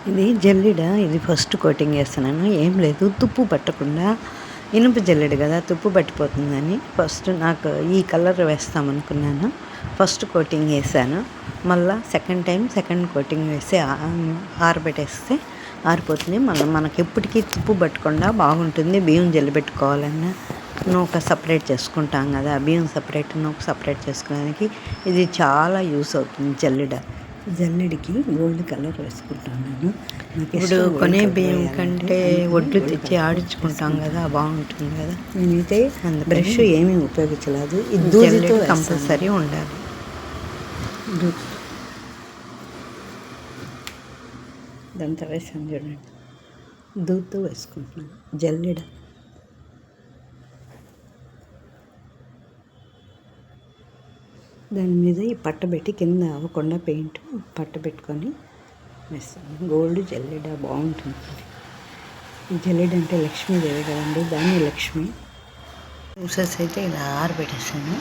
ఇది జల్లెడ. ఇది ఫస్ట్ కోటింగ్ వేస్తున్నాను. ఏం లేదు, తుప్పు పట్టకుండా. ఇనుప జల్లెడ కదా, తుప్పు పట్టిపోతుందని ఫస్ట్ నాకు ఈ కలర్ వేస్తామనుకున్నాను. ఫస్ట్ కోటింగ్ వేసాను. మళ్ళీ సెకండ్ టైం సెకండ్ కోటింగ్ వేసి ఆరబెట్టేస్తే ఆరిపోతుంది. మళ్ళీ మనకి ఎప్పటికీ తుప్పు పట్టకుండా బాగుంటుంది. బియ్యం జల్లి పెట్టుకోవాలన్నా నూక సపరేట్ చేసుకుంటాం కదా, బియ్యం సపరేట్ నూక సపరేట్ చేసుకోవడానికి ఇది చాలా యూస్ అవుతుంది. జల్లెడికి గోల్డ్ కలర్ వేసుకుంటాను నేను. ఇప్పుడు కొనే బియ్యం కంటే ఒడ్లు తెచ్చి ఆడించుకుంటాం కదా, బాగుంటుంది కదా. నేనైతే బ్రష్ ఏమీ ఉపయోగించలేదు. ఇది దూదితో కంపల్సరీ ఉండాలి. దాంతో వేసాను చూడండి, దూదితో వేసుకుంటున్నాను జల్లెడ. దాని మీద ఈ పట్ట పెట్టి కింద అవ్వకుండా పెయింట్ పట్ట పెట్టుకొని వేస్తాను. గోల్డ్ జల్లెడ బాగుంటుంది. ఈ జల్లెడ అంటే లక్ష్మీదేవి కదండి, దాన్ని లక్ష్మి. ఊసెస్ అయితే ఇలా ఆరబెట్టేసాను.